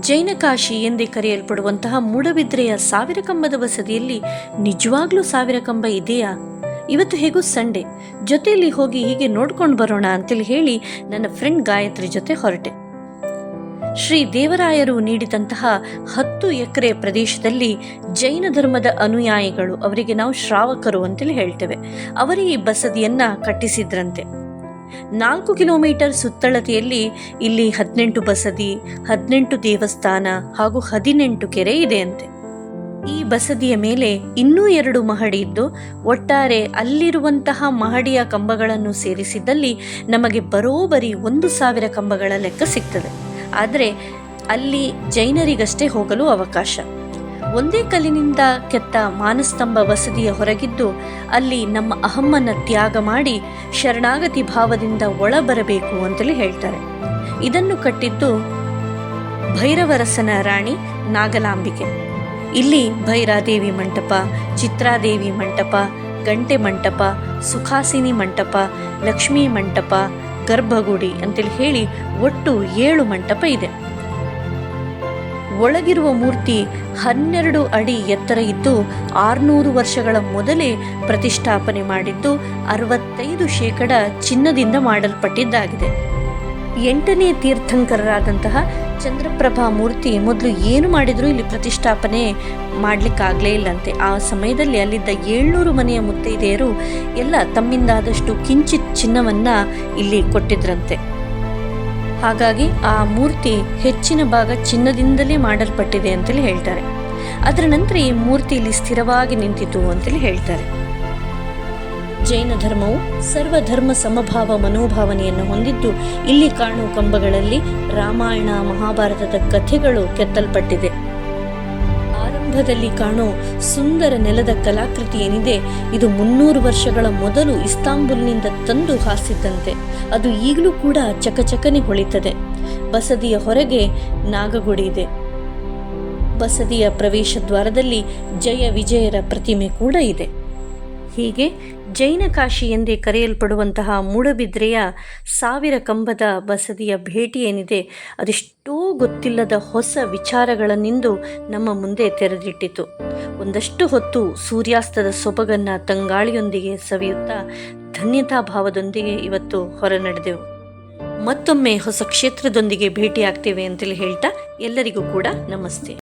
ಜೈನ ಕಾಶಿ ಎಂದೇ ಕರೆಯಲ್ಪಡುವಂತಹ ಮೂಡಬಿದ್ರೆಯ ಸಾವಿರ ಕಂಬದ ಬಸದಿಯಲ್ಲಿ ನಿಜವಾಗ್ಲೂ ಸಾವಿರ ಕಂಬ ಇದೆಯಾ? ಇವತ್ತು ಹೇಗೂ ಸಂಡೇ, ಜೊತೆಯಲ್ಲಿ ಹೋಗಿ ಹೀಗೆ ನೋಡ್ಕೊಂಡು ಬರೋಣ ಅಂತೇಳಿ ಹೇಳಿ ನನ್ನ ಫ್ರೆಂಡ್ ಗಾಯತ್ರಿ ಜೊತೆ ಹೊರಟೆ. ಶ್ರೀ ದೇವರಾಯರು ನೀಡಿದಂತಹ 10 ಎಕರೆ ಪ್ರದೇಶದಲ್ಲಿ ಜೈನ ಧರ್ಮದ ಅನುಯಾಯಿಗಳು, ಅವರಿಗೆ ನಾವು ಶ್ರಾವಕರು ಅಂತೇಳಿ ಹೇಳ್ತೇವೆ, ಅವರೇ ಈ ಬಸದಿಯನ್ನ ಕಟ್ಟಿಸಿದ್ರಂತೆ. 4 ಕಿಲೋಮೀಟರ್ ಸುತ್ತಳತೆಯಲ್ಲಿ ಇಲ್ಲಿ 18 ಬಸದಿ, 18 ದೇವಸ್ಥಾನ ಹಾಗೂ 18 ಕೆರೆ ಇದೆಯಂತೆ. ಈ ಬಸದಿಯ ಮೇಲೆ ಇನ್ನೂ 2 ಮಹಡಿ ಇದ್ದು, ಒಟ್ಟಾರೆ ಅಲ್ಲಿರುವಂತಹ ಮಹಡಿಯ ಕಂಬಗಳನ್ನು ಸೇರಿಸಿದಲ್ಲಿ ನಮಗೆ ಬರೋಬ್ಬರಿ 1,000 ಕಂಬಗಳ ಲೆಕ್ಕ ಸಿಗ್ತದೆ. ಆದರೆ ಅಲ್ಲಿ ಜೈನರಿಗಷ್ಟೇ ಹೋಗಲು ಅವಕಾಶ. ಒಂದೇ ಕಲ್ಲಿನಿಂದ ಕೆತ್ತ ಮಾನಸ್ತಂಭ ಬಸದಿಯ ಹೊರಗಿದ್ದು, ಅಲ್ಲಿ ನಮ್ಮ ಅಹಮ್ಮನ ತ್ಯಾಗ ಮಾಡಿ ಶರಣಾಗತಿ ಭಾವದಿಂದ ಒಳ ಬರಬೇಕು ಅಂತಲೇ ಹೇಳ್ತಾರೆ. ಇದನ್ನು ಕಟ್ಟಿದ್ದು ಭೈರವರಸನ ರಾಣಿ ನಾಗಲಾಂಬಿಕೆ. ಇಲ್ಲಿ ಭೈರಾದೇವಿ ಮಂಟಪ, ಚಿತ್ರಾದೇವಿ ಮಂಟಪ, ಗಂಟೆ ಮಂಟಪ, ಸುಖಾಸಿನಿ ಮಂಟಪ, ಲಕ್ಷ್ಮೀ ಮಂಟಪ, ಗರ್ಭಗುಡಿ ಅಂತೇಳಿ ಹೇಳಿ ಒಟ್ಟು 7 ಮಂಟಪ ಇದೆ. ಒಳಗಿರುವ ಮೂರ್ತಿ 12 ಅಡಿ ಎತ್ತರ ಇದ್ದು 600 ವರ್ಷಗಳ ಮೊದಲೇ ಪ್ರತಿಷ್ಠಾಪನೆ ಮಾಡಿದ್ದು 65% ಚಿನ್ನದಿಂದ ಮಾಡಲ್ಪಟ್ಟಿದ್ದಾಗಿದೆ. 8ನೇ ತೀರ್ಥಂಕರರಾದಂತಹ ಚಂದ್ರಪ್ರಭಾ ಮೂರ್ತಿ ಮೊದಲು ಏನು ಮಾಡಿದ್ರು ಇಲ್ಲಿ ಪ್ರತಿಷ್ಠಾಪನೆ ಮಾಡಲಿಕ್ಕಾಗಲೇ ಇಲ್ಲಂತೆ. ಆ ಸಮಯದಲ್ಲಿ ಅಲ್ಲಿದ್ದ 700 ಮನೆಯ ಮುತ್ತೈದೆಯರು ಎಲ್ಲ ತಮ್ಮಿಂದಾದಷ್ಟು ಕಿಂಚಿತ್ ಚಿನ್ನವನ್ನ ಇಲ್ಲಿ ಕೊಟ್ಟಿದ್ರಂತೆ. ಹಾಗಾಗಿ ಆ ಮೂರ್ತಿ ಹೆಚ್ಚಿನ ಭಾಗ ಚಿನ್ನದಿಂದಲೇ ಮಾಡಲ್ಪಟ್ಟಿದೆ ಅಂತೇಳಿ ಹೇಳ್ತಾರೆ. ಅದರ ನಂತರ ಈ ಮೂರ್ತಿ ಇಲ್ಲಿ ಸ್ಥಿರವಾಗಿ ನಿಂತಿತು ಅಂತೇಳಿ ಹೇಳ್ತಾರೆ. ಜೈನ ಧರ್ಮವು ಸರ್ವಧರ್ಮ ಸಮಭಾವ ಮನೋಭಾವನೆಯನ್ನು ಹೊಂದಿದ್ದು, ಇಲ್ಲಿ ಕಾಣುವ ಕಂಬಗಳಲ್ಲಿ ರಾಮಾಯಣ ಮಹಾಭಾರತದ ಕಥೆಗಳು ಕೆತ್ತಲ್ಪಟ್ಟಿದೆ. ಆರಂಭದಲ್ಲಿ ಕಾಣೋ ಸುಂದರ ನೆಲದ ಕಲಾಕೃತಿ ಏನಿದೆ, ಇದು 300 ವರ್ಷಗಳ ಮೊದಲು ಇಸ್ತಾಂಬುಲ್ನಿಂದ ತಂದು ಹಾಸಿದ್ದಂತೆ. ಅದು ಈಗಲೂ ಕೂಡ ಚಕಚಕನೆ ಹೊಳಿತದೆ. ಬಸದಿಯ ಹೊರಗೆ ನಾಗಗುಡಿ ಇದೆ. ಬಸದಿಯ ಪ್ರವೇಶ ದ್ವಾರದಲ್ಲಿ ಜಯ ವಿಜಯರ ಪ್ರತಿಮೆ ಕೂಡ ಇದೆ. ಹೀಗೆ ಜೈನ ಕಾಶಿ ಎಂದೇ ಕರೆಯಲ್ಪಡುವಂತಹ ಮೂಡಬಿದ್ರೆಯ 1000 ಕಂಬದ ಬಸದಿಯ ಭೇಟಿ ಏನಿದೆ, ಅದೆಷ್ಟೋ ಗೊತ್ತಿಲ್ಲದ ಹೊಸ ವಿಚಾರಗಳನ್ನಿಂದು ನಮ್ಮ ಮುಂದೆ ತೆರೆದಿಟ್ಟಿತು. ಒಂದಷ್ಟು ಹೊತ್ತು ಸೂರ್ಯಾಸ್ತದ ಸೊಬಗನ್ನು ತಂಗಾಳಿಯೊಂದಿಗೆ ಸವಿಯುತ್ತಾ ಧನ್ಯತಾ ಭಾವದೊಂದಿಗೆ ಇವತ್ತು ಹೊರ ನಡೆದೆವು. ಮತ್ತೊಮ್ಮೆ ಹೊಸ ಕ್ಷೇತ್ರದೊಂದಿಗೆ ಭೇಟಿಯಾಗ್ತೇವೆ ಅಂತೇಳಿ ಹೇಳ್ತಾ ಎಲ್ಲರಿಗೂ ಕೂಡ ನಮಸ್ತೆ.